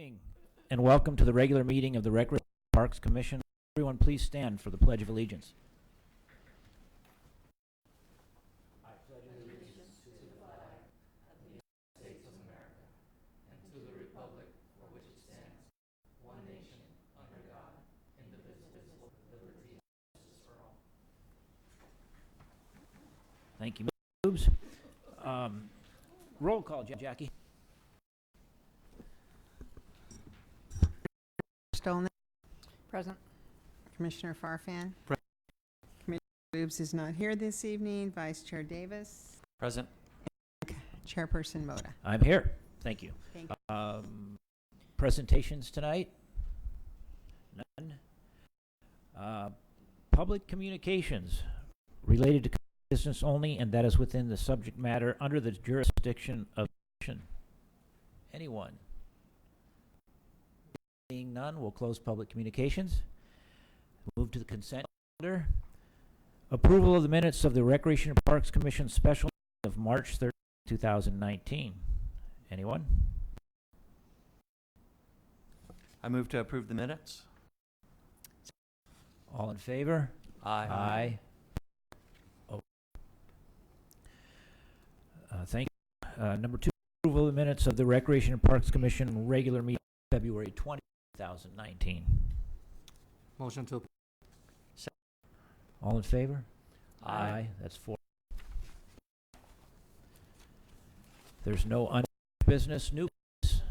Evening, and welcome to the regular meeting of the Recreation Parks Commission. Everyone please stand for the Pledge of Allegiance. I pledge allegiance to the flag of the United States of America and to the republic for which it stands, one nation, under God, indivisible, with liberty and justice for all. Thank you, Boobs. Roll call, Jackie. Stolnik. Present. Commissioner Farfan. Commissioner Boobs is not here this evening. Vice Chair Davis. Present. Chairperson Moda. I'm here. Thank you. Thank you. Presentations tonight? None. Public communications related to business only, and that is within the subject matter under the jurisdiction of the commission. Anyone? Seeing none, we'll close public communications. Move to the consent calendar. Approval of the minutes of the Recreation and Parks Commission special meeting of March 13, 2019. Anyone? I move to approve the minutes. All in favor? Aye. Oh. Thank you. Number 2, approval of the minutes of the Recreation and Parks Commission regular meeting February 20, 2019. Motion to approve. All in favor? Aye. That's 4. There's no unfinished business. New business.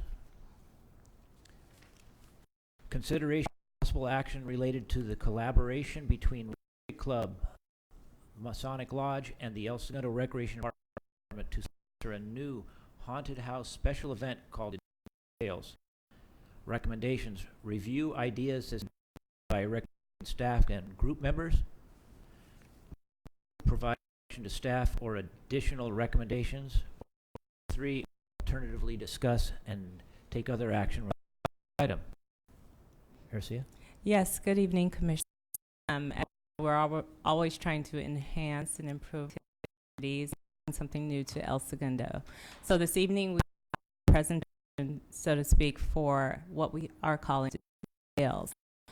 Consideration of possible action related to the collaboration between Rotary Club, Masonic Lodge, and the El Segundo Recreation Park Department to sponsor a new haunted house special event called Tales. Recommendations: review ideas as by recreation staff and group members, provide action to staff or additional recommendations. 3, alternatively discuss and take other action. Item. Garcia? Yes, good evening, Commissioner. We're always trying to enhance and improve activities, something new to El Segundo. So this evening we have a presentation, so to speak, for what we are calling Tales.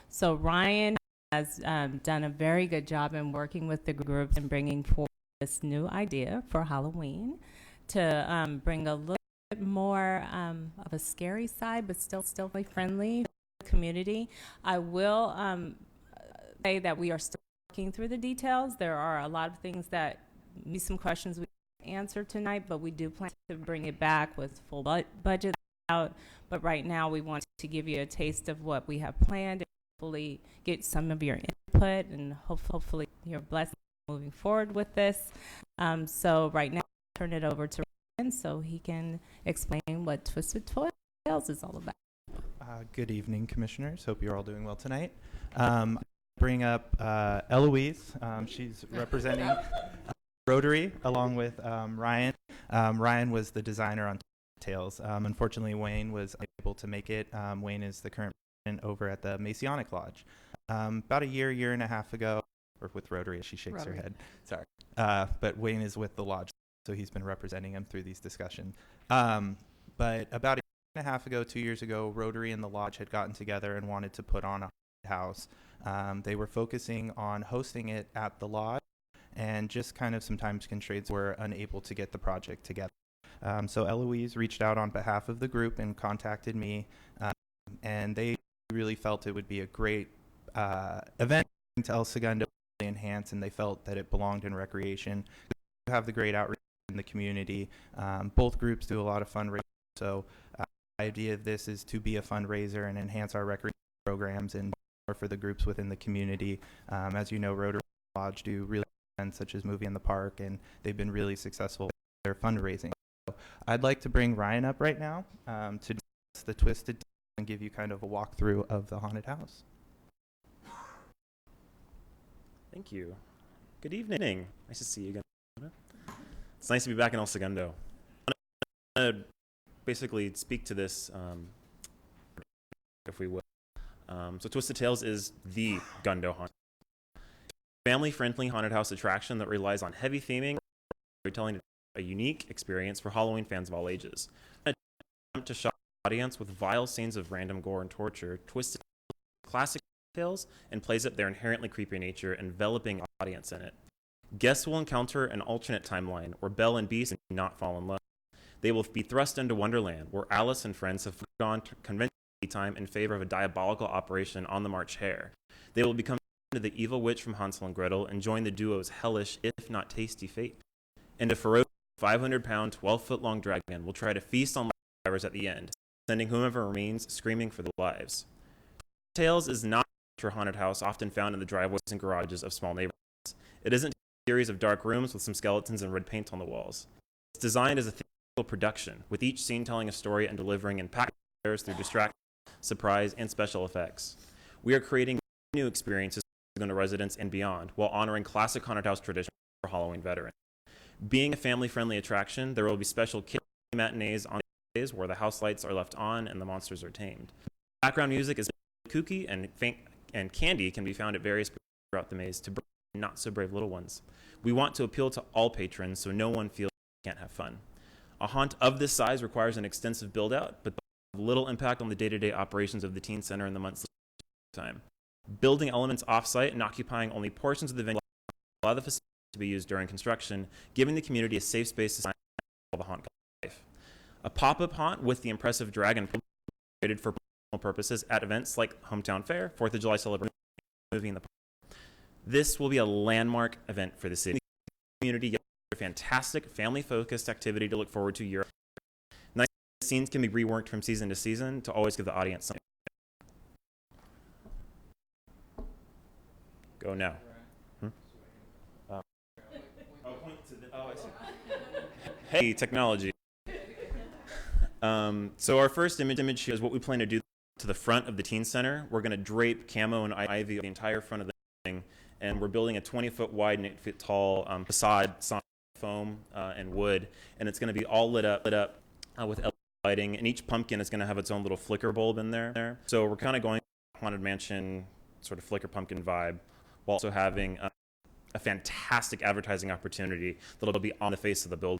So Ryan has done a very good job in working with the groups and bringing forward this new idea for Halloween to bring a little bit more of a scary side, but still really friendly to the community. I will say that we are still working through the details. There are a lot of things that need some questions we can't answer tonight, but we do plan to bring it back with full budget out. But right now we want to give you a taste of what we have planned and hopefully get some of your input and hopefully your blessing moving forward with this. So right now I'll turn it over to Ryan so he can explain what Twisted Tales is all about. Good evening, Commissioners. Hope you're all doing well tonight. Bring up Eloise. She's representing Rotary along with Ryan. Ryan was the designer on Tales. Unfortunately, Wayne was unable to make it. Wayne is the current president over at the Masonic Lodge. About a year and a half ago, or with Rotary as she shakes her head. Sorry. But Wayne is with the lodge, so he's been representing him through these discussions. But about a year and a half ago, 2 years ago, Rotary and the lodge had gotten together and wanted to put on a house. They were focusing on hosting it at the lodge, and just kind of sometimes constraints were unable to get the project together. So Eloise reached out on behalf of the group and contacted me, and they really felt it would be a great event to El Segundo enhance, and they felt that it belonged in recreation. We have the great outreach in the community. Both groups do a lot of fundraising, so the idea of this is to be a fundraiser and enhance our recreation programs and more for the groups within the community. As you know, Rotary Lodge do really events such as Movie in the Park, and they've been really successful with their fundraising. So I'd like to bring Ryan up right now to discuss the Twisted Tales and give you kind of a walkthrough of the haunted house. Thank you. Good evening. Nice to see you again. It's nice to be back in El Segundo. I want to basically speak to this, if we will. So Twisted Tales is the Gundo haunted house. Family-friendly haunted house attraction that relies on heavy theming, storytelling, a unique experience for Halloween fans of all ages. To shock audience with vile scenes of random gore and torture, twisted classic tales, and plays up their inherently creepy nature, enveloping audience in it. Guests will encounter an alternate timeline where Belle and Beast do not fall in love. They will be thrust into Wonderland, where Alice and friends have gone to conventional time in favor of a diabolical operation on the March Hare. They will become the evil witch from Hansel and Gretel and join the duo's hellish, if not tasty, fate. And a ferocious 500-pound, 12-foot-long dragon will try to feast on survivors at the end, sending whomever remains screaming for their lives. Tales is not a haunted house often found in the driveways and garages of small neighborhoods. It isn't a series of dark rooms with some skeletons and red paint on the walls. It's designed as a theatrical production, with each scene telling a story and delivering impactful scares through distraction, surprise, and special effects. We are creating new experiences for the residents and beyond, while honoring classic haunted house traditions for Halloween veterans. Being a family-friendly attraction, there will be special kid matinees on days where the house lights are left on and the monsters are tamed. Background music is kooky and candy can be found at various points throughout the maze to bring not so brave little ones. We want to appeal to all patrons so no one feels they can't have fun. A haunt of this size requires an extensive build-out, but little impact on the day-to-day operations of the teen center in the months time. Building elements off-site and occupying only portions of the venue allow the facility to be used during construction, giving the community a safe space to sign all the haunt life. A pop-up haunt with the impressive dragon created for personal purposes at events like Hometown Fair, 4th of July celebration, movie in the park. This will be a landmark event for the city. The community gets a fantastic family-focused activity to look forward to year. Nice scenes can be reworked from season to season to always give the audience something. Go now. Hey, technology. So our first image here is what we plan to do to the front of the teen center. We're going to drape camo and ivy the entire front of the thing, and we're building a 20-foot wide and 8-foot tall facade, foam and wood, and it's going to be all lit up with LED lighting, and each pumpkin is going to have its own little flicker bulb in there. So we're kind of going Haunted Mansion sort of flicker pumpkin vibe, while also having a fantastic advertising opportunity that'll be on the face of the building.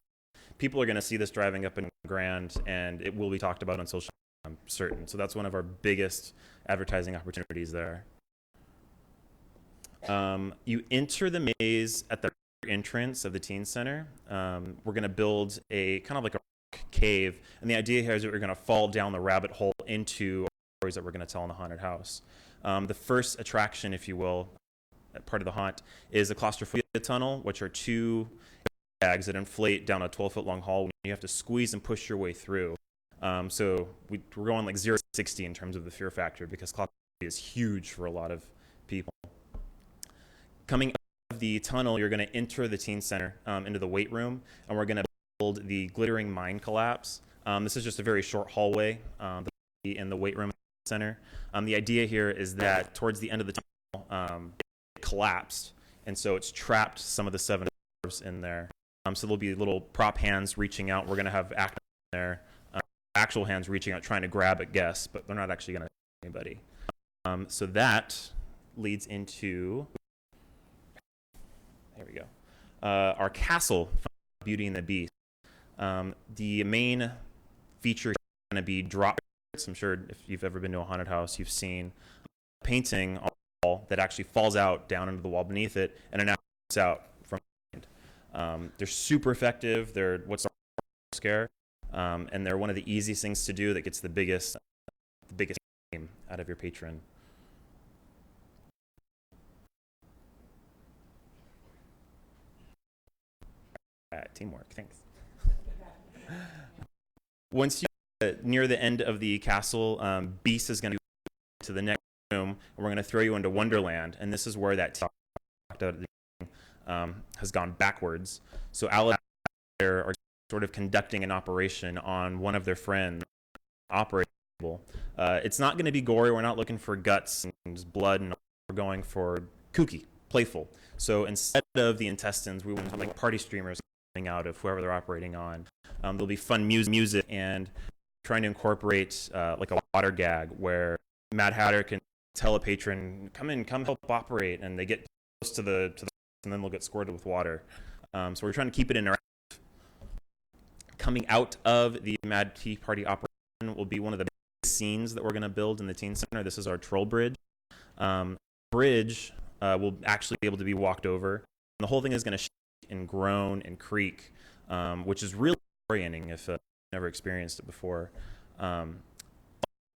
People are going to see this driving up in Grand, and it will be talked about on social media, I'm certain. So that's one of our biggest advertising opportunities there. You enter the maze at the entrance of the teen center. We're going to build a kind of like a rock cave, and the idea here is that we're going to fall down the rabbit hole into stories that we're going to tell in the haunted house. The first attraction, if you will, part of the haunt, is a claustrophobia tunnel, which are two bags that inflate down a 12-foot-long hall. You have to squeeze and push your way through. So we're going like 0 to 60 in terms of the fear factor, because claustrophobia is huge for a lot of people. Coming out of the tunnel, you're going to enter the teen center into the weight room, and we're going to build the glittering mine collapse. This is just a very short hallway in the weight room center. The idea here is that towards the end of the tunnel, it collapsed, and so it's trapped some of the 7 nerves in there. So there'll be little prop hands reaching out. We're going to have actors in there, actual hands reaching out, trying to grab at guests, but they're not actually going to hurt anybody. So that leads into, there we go, our castle, Beauty and the Beast. The main feature is going to be drop. I'm sure if you've ever been to a haunted house, you've seen a painting on the wall that actually falls out down into the wall beneath it, and it now comes out from behind. They're super effective. They're what's the scare, and they're one of the easiest things to do that gets the biggest game out of your patron. Teamwork, thanks. Once you near the end of the castle, Beast is going to go to the next room, and we're going to throw you into Wonderland, and this is where that has gone backwards. So Alice are sort of conducting an operation on one of their friends' operating table. It's not going to be gory. We're not looking for guts and blood, and we're going for kooky, playful. So instead of the intestines, we want like party streamers coming out of whoever they're operating on. There'll be fun music and trying to incorporate like a water gag where Mad Hatter can tell a patron, come help operate, and they get close to the and then they'll get squirted with water. So we're trying to keep it interactive. Coming out of the Mad Tea Party operation will be one of the big scenes that we're going to build in the teen center. This is our troll bridge. Bridge will actually be able to be walked over. And the whole thing is going to shake and groan and creak, which is really orienting if you've never experienced it before. While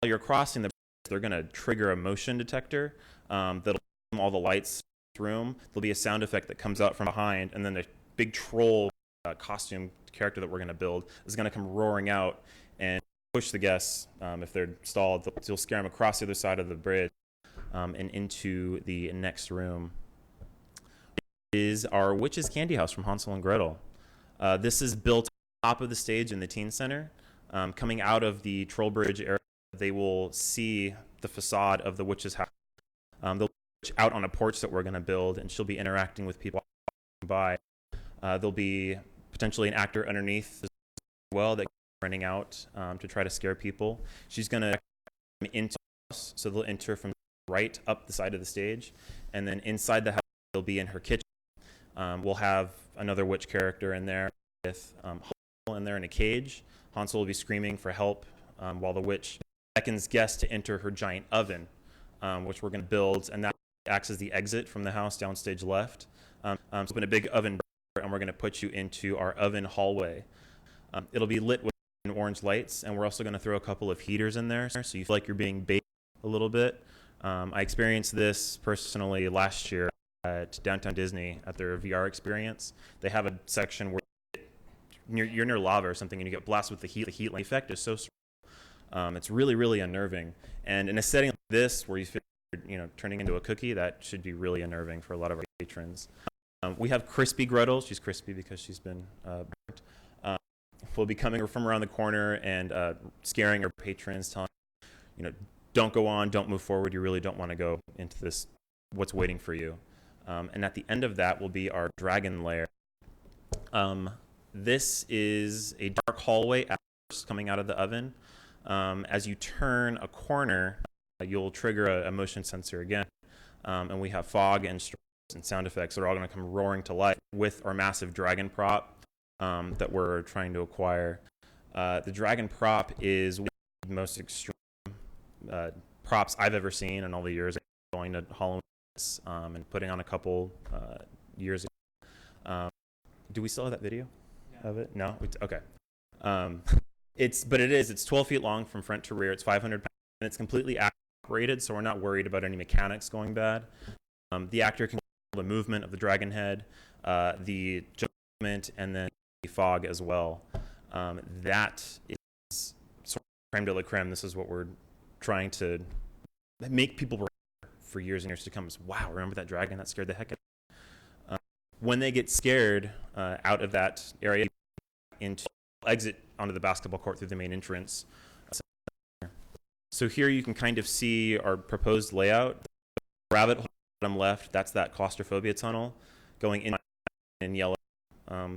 you're crossing the bridge, they're going to trigger a motion detector that'll dim all the lights in the room. There'll be a sound effect that comes out from behind, and then the big troll costume character that we're going to build is going to come roaring out and push the guests. If they're stalled, you'll scare them across the other side of the bridge and into the next room. Is our Witch's Candy House from Hansel and Gretel. This is built on top of the stage in the teen center. Coming out of the troll bridge area, they will see the facade of the witch's house. They'll be out on a porch that we're going to build, and she'll be interacting with people walking by. There'll be potentially an actor underneath as well that running out to try to scare people. She's going to come into the house, so they'll enter from right up the side of the stage, and then inside the house they'll be in her kitchen. We'll have another witch character in there with Hansel in there in a cage. Hansel will be screaming for help while the witch beckons guests to enter her giant oven, which we're going to build, and that acts as the exit from the house downstage left. So open a big oven, and we're going to put you into our oven hallway. It'll be lit with orange lights, and we're also going to throw a couple of heaters in there so you feel like you're being baked a little bit. I experienced this personally last year at Downtown Disney at their VR experience. They have a section where you're near lava or something and you get blasted with the heat. The heat effect is so strong. It's really, really unnerving. And in a setting like this where you feel turning into a cookie, that should be really unnerving for a lot of our patrons. We have Crispy Gretel. She's crispy because she's been burnt. Will be coming from around the corner and scaring our patrons, telling don't go on, don't move forward. You really don't want to go into this, what's waiting for you. And at the end of that will be our dragon lair. This is a dark hallway coming out of the oven. As you turn a corner, you'll trigger a motion sensor again. And we have fog and sound effects that are all going to come roaring to life with our massive dragon prop that we're trying to acquire. The dragon prop is one of the most extreme props I've ever seen in all the years going to Halloween and putting on a couple years ago. Do we still have that video of it? No? Okay. It's 12 feet long from front to rear. It's 500 pounds, and it's completely operated, so we're not worried about any mechanics going bad. The actor can control the movement of the dragon head, the movement, and then the fog as well. That is sort of creme de la creme. This is what we're trying to make people remember for years and years to come. Is, wow, remember that dragon? That scared the heck out of me. When they get scared out of that area, exit onto the basketball court through the main entrance. So here you can kind of see our proposed layout. The rabbit hole bottom left, that's that claustrophobia tunnel going in yellow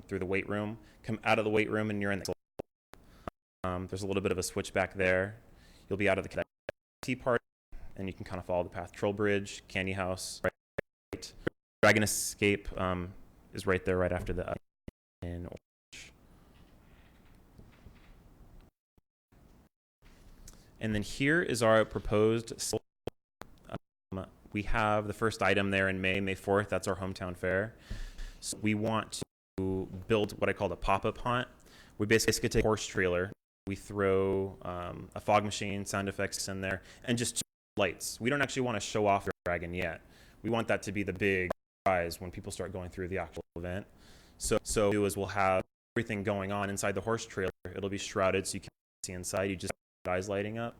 through the weight room. Come out of the weight room and you're in the there's a little bit of a switch back there. You'll be out of the tea part, and you can kind of follow the path. Troll Bridge, Candy House, right. Dragon Escape is right there, right after the in orange. And then here is our proposed. We have the first item there in May 4th. That's our hometown fair. So we want to build what I call the pop-up haunt. We basically take a horse trailer. We throw a fog machine, sound effects in there, and just lights. We don't actually want to show off the dragon yet. We want that to be the big surprise when people start going through the actual event. So we'll have everything going on inside the horse trailer. It'll be shrouded so you can't see inside. You just have eyes lighting up.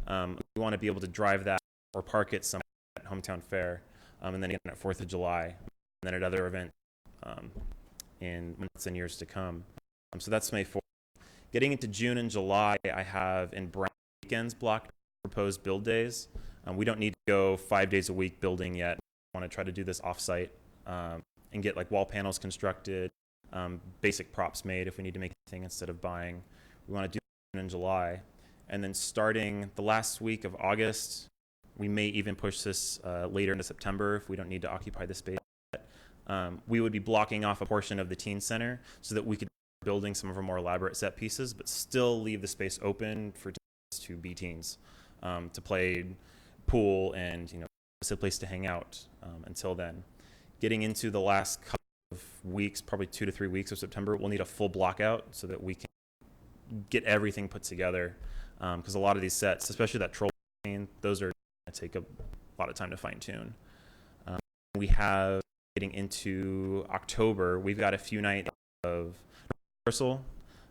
We want to be able to drive that or park it somewhere at Hometown Fair, and then again at 4th of July, and then at other events in months and years to come. So that's May 4th. Getting into June and July, I have in brown weekends blocked proposed build days. We don't need to go 5 days a week building yet. I want to try to do this off-site and get like wall panels constructed, basic props made if we need to make anything instead of buying. We want to do June and July. And then starting the last week of August, we may even push this later into September if we don't need to occupy the space yet. We would be blocking off a portion of the teen center so that we could building some of our more elaborate set pieces, but still leave the space open for to be teens, to play pool and, it's a place to hang out until then. Getting into the last couple of weeks, probably 2 to 3 weeks of September, we'll need a full block out so that we can get everything put together. Because a lot of these sets, especially that troll scene, those are going to take a lot of time to fine tune. We have, getting into October, we've got a few nights of rehearsal.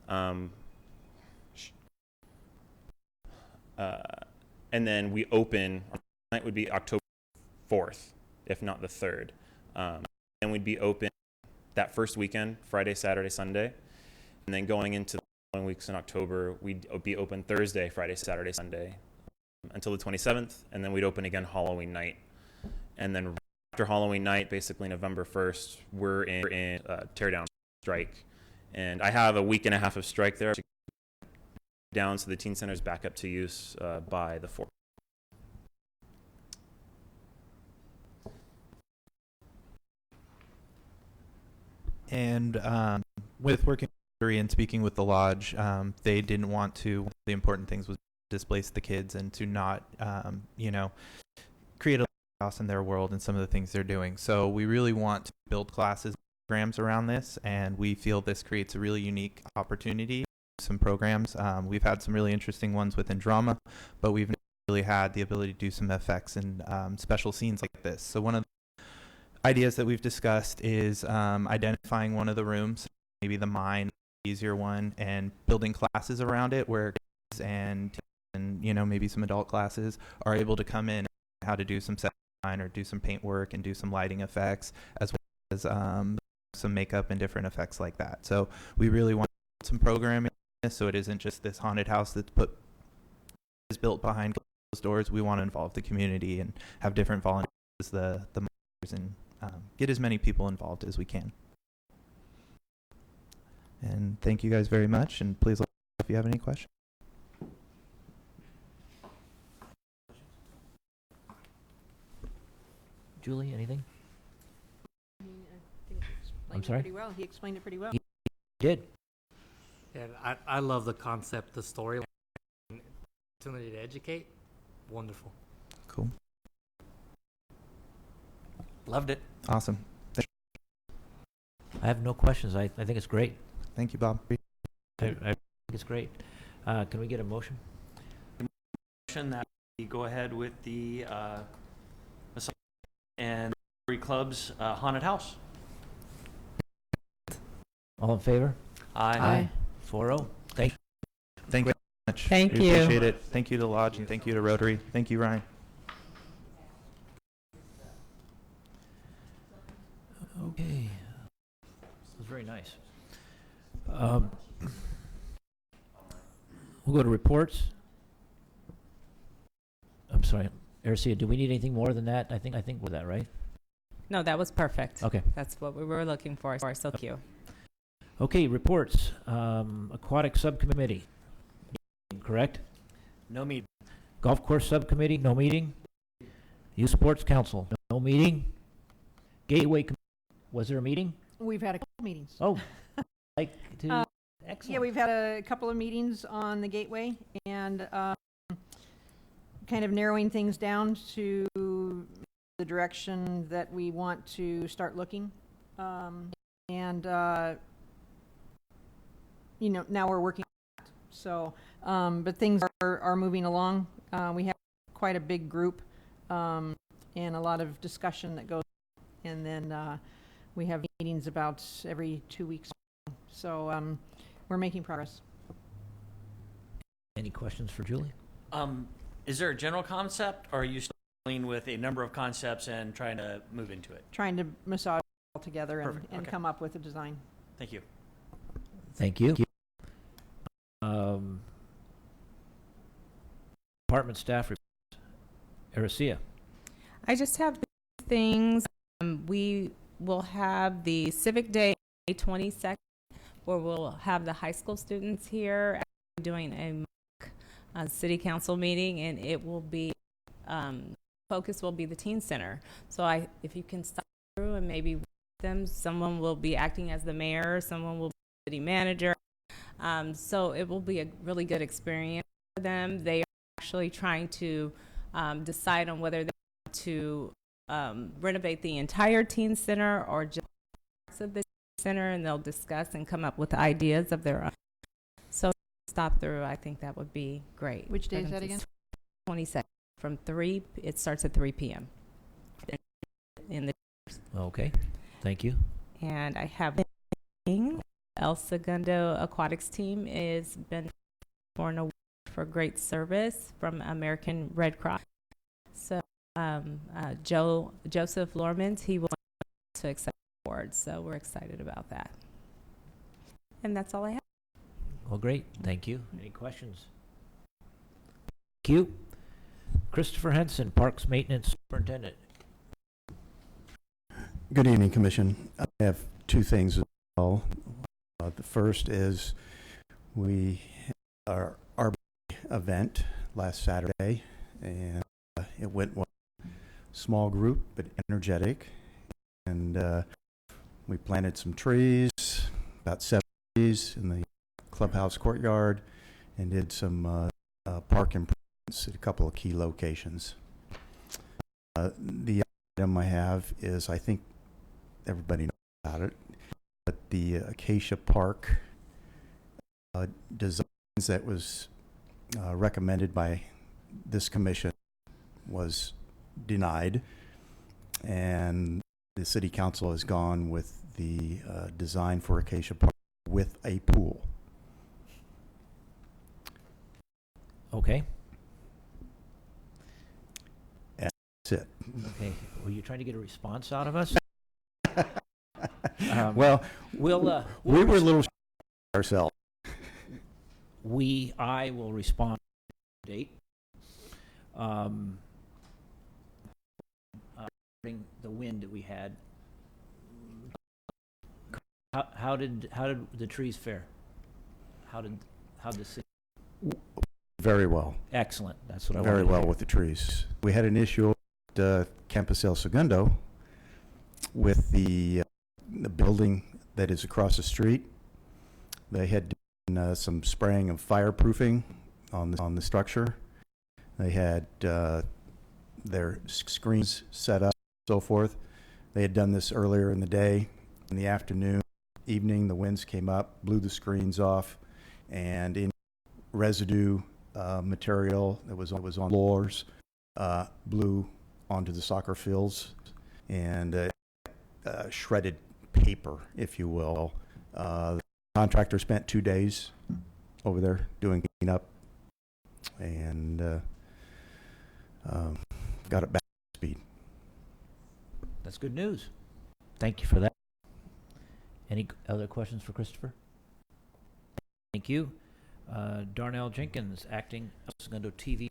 And then we open, our night would be October 4th, if not the 3rd. And we'd be open that first weekend, Friday, Saturday, Sunday. And then going into the following weeks in October, we'd be open Thursday, Friday, Saturday, Sunday until the 27th. And then we'd open again Halloween night. And then after Halloween night, basically November 1st, we're in teardown strike. And I have a week and a half of strike there down, so the teen center's back up to use by the 4th. And with working with Rotary and speaking with the lodge, they didn't want to. One of the important things was displace the kids and to not, create a chaos in their world and some of the things they're doing. So we really want to build classes, programs around this, and we feel this creates a really unique opportunity. Some programs, we've had some really interesting ones within drama, but we've never really had the ability to do some effects and special scenes like this. So one of the ideas that we've discussed is identifying one of the rooms, maybe the mine, easier one, and building classes around it where kids and maybe some adult classes are able to come in and how to do some set design or do some paint work and do some lighting effects, as well as some makeup and different effects like that. So we really want some programming, so it isn't just this haunted house that's built behind closed doors. We want to involve the community and have different volunteers, the monitors, and get as many people involved as we can. And thank you guys very much, and please let me know if you have any questions. Julie, anything? I think he I'm explained it sorry? pretty well. He explained it pretty well. Did. And I love the concept, the story, opportunity to educate. Wonderful. Cool. Loved it. Awesome. I have no questions. I think it's great. Thank you, Bob. I think it's great. Can we get a motion? Motion that we go ahead with the Masonic and Rotary Club's haunted house. All in favor? Aye. 4-0. Thank you. Thank you very much. Thank We you. appreciate it. Thank you to Lodge and thank you to Rotary. Thank you, Ryan. Okay. That was very nice. We'll go to reports. I'm sorry, Ericia, do we need anything more than that? I think we're that, right? No, that was perfect. Okay. That's what we were looking for. So thank you. Okay, reports. Aquatic Subcommittee, correct? No meeting. Golf Course Subcommittee, no meeting. Youth Sports Council, no meeting. Gateway, was there a meeting? We've had a couple meetings. Oh, like to, Yeah, excellent. we've had a couple of meetings on the Gateway and kind of narrowing things down to the direction that we want to start looking. Now we're working on that. So, but things are moving along. We have quite a big group and a lot of discussion that goes on. And then we have meetings about every 2 weeks. So we're making progress. Any questions for Julie? Is there a general concept, or are you dealing with a number of concepts and trying to move into it? Trying to massage it all together Perfect, and okay. come up with a design. Thank you. Thank you. Department staff reports. Ericia. I just have things. We will have the Civic Day, May 22nd, where we'll have the high school students here doing a mock city council meeting, and it will be focus will be the teen center. So if you can stop through and maybe with them, someone will be acting as the mayor, someone will be the city manager. So it will be a really good experience. for them. They are actually trying to decide on whether they want to renovate the entire teen center or just parts of the center, and they'll discuss and come up with ideas of their own. So stop through, I think that would be great. Which day for is them that to again? 22nd from 3. It starts at 3 p.m. in the Okay, thank you. and I have El Segundo Aquatics team is been for an award for great service from American Red Cross. So Joseph Lormans, he will to accept the award. So we're excited about that. And that's all I have. Well, great, thank you. Any questions? Thank you. Christopher Henson, Parks Maintenance Superintendent. Good evening, Commission. I have two things as well. The first is we had our event last Saturday, and it went well. Small group, but energetic. And we planted some trees, about 7 trees in the clubhouse courtyard, and did some park improvements at a couple of key locations. The item I have is, I think everybody knows about it, but the Acacia Park designs that was recommended by this commission was denied, and the city council has gone with the design for Acacia Park with a pool. Okay, That's it. okay. Were you trying to get a response out of us? Well, We'll, we were a little ourselves. I will respond to the date. Regarding the wind that we had, how did the trees fare? How did the city? Very well. Excellent. That's what I Very wanted to well hear. with the trees. We had an issue at Campus El Segundo with the building that is across the street. They had done some spraying of fireproofing on the structure. They had their screens set up, so forth. They had done this earlier in the day. In the afternoon, evening, the winds came up, blew the screens off, and in residue material that was on floors blew onto the soccer fields, and shredded paper, if you will. The contractor spent 2 days over there doing cleanup, and got it back to speed. That's good news. Thank you for that. Any other questions for Christopher? Thank you. Darnell Jenkins, acting El Segundo TV.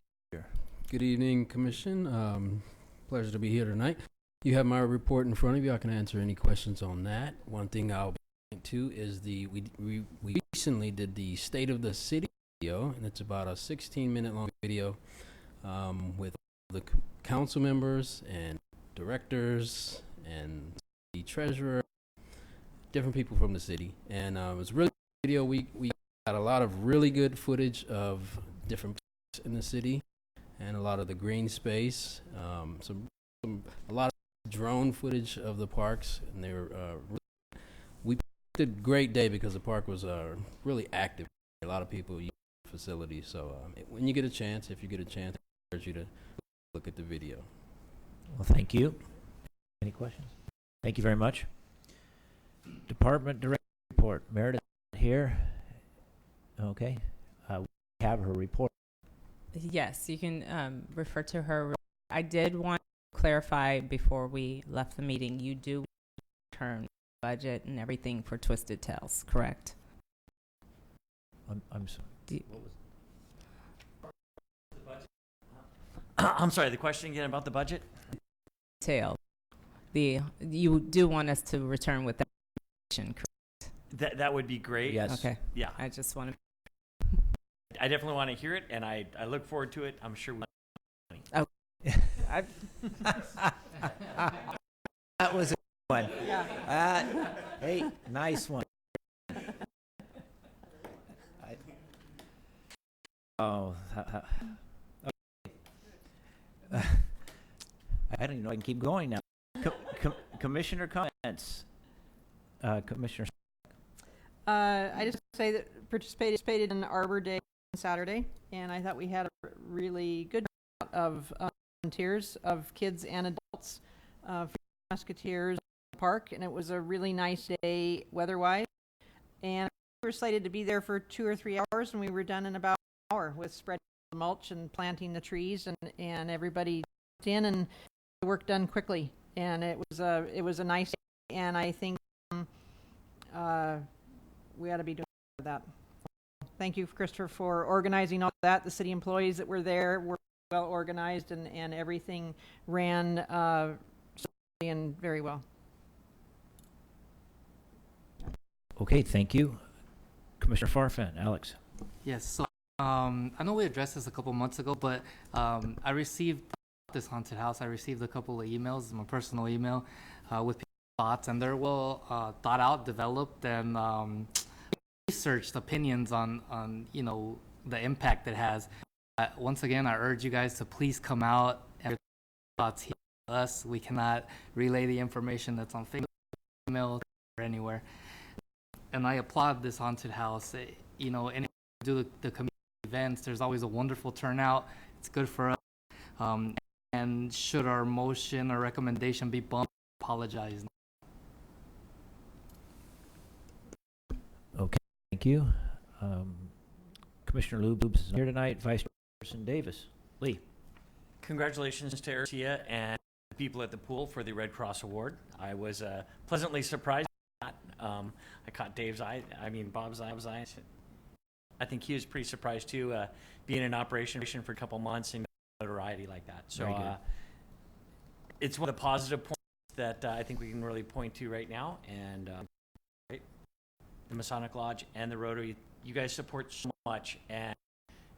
Good evening, Commission. Pleasure to be here tonight. You have my report in front of you. I can answer any questions on that. One thing I'll point to is we recently did the State of the City video, and it's about a 16-minute long video with the council members and directors and the treasurer, different people from the city. And it was really good video. We got a lot of really good footage of different places in the city and a lot of the green space, a lot of drone footage of the parks, and they were we did a great day because the park was really active. A lot of people use the facility. So when you get a chance, if you get a chance, I encourage you to look at the video. Well, thank you. Any questions? Thank you very much. Department Director report. Meredith here. Okay. We have her report. Yes, you can refer to her. I did want to clarify before we left the meeting, you do return budget and everything for Twisted Tales, correct? I'm sorry. What was I'm sorry, the question again about the budget? Tail. You do want us to return with that information, correct? That would be great. Yes. Okay. Yeah. I just want to. I definitely want to hear it, and I look forward to it. I'm sure we That was a good one. Hey, nice one. Oh, I don't even know I can keep going now. Commissioner comments. Commissioner. I just say that participated in Arbor Day on Saturday, and I thought we had a really good turnout of volunteers, of kids and adults, Musketeers Park, and it was a really nice day weather-wise. And we were excited to be there for 2 or 3 hours, and we were done in about an hour with spreading the mulch and planting the trees, and everybody in, and the work done quickly. And it was a nice day, and I think we ought to be doing that. Thank you, Christopher, for organizing all that. The city employees that were there were well organized, and everything ran smoothly and very well. Okay, thank you. Commissioner Farfan, Alex. Yes, so I know we addressed this a couple months ago, but I received this haunted house. I received a couple of emails, my personal email, with people's thoughts, and they're well thought out, developed, and researched opinions on the impact it has. Once again, I urge you guys to please come out and thoughts here with us. We cannot relay the information that's on Facebook, email, or anywhere. And I applaud this haunted house. And do the community events, there's always a wonderful turnout. It's good for us. And should our motion or recommendation be bumped, apologize. Okay, thank you. Commissioner Lubes is here tonight. Vice Chairperson Davis. Lee. Congratulations to Arcia and the people at the pool for the Red Cross Award. I was pleasantly surprised. I caught Bob's eye. I think he was pretty surprised too, being in operation for a couple months and notoriety like that. So it's one of the positive points that I think we can really point to right now. And the Masonic Lodge and the Rotary, you guys support so much, and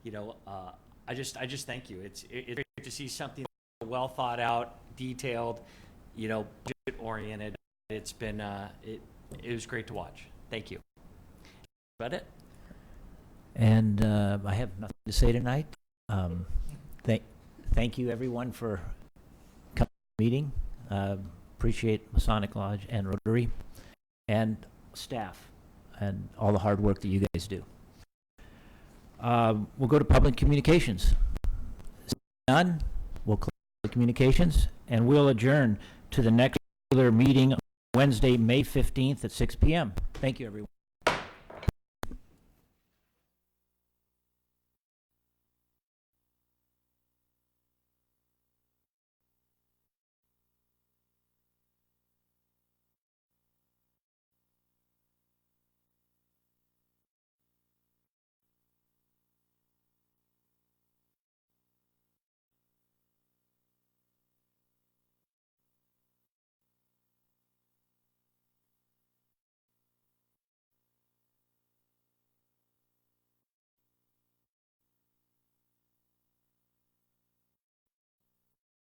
I just thank you. It's great to see something well thought out, detailed, budget oriented. It's been it was great to watch. Thank you. Is that it? And I have nothing to say tonight. Thank you, everyone, for coming to the meeting. Appreciate Masonic Lodge and Rotary and staff and all the hard work that you guys do. We'll go to public communications. None. We'll close the communications, and we'll adjourn to the next regular meeting Wednesday, May 15th at 6 p.m. Thank you, everyone.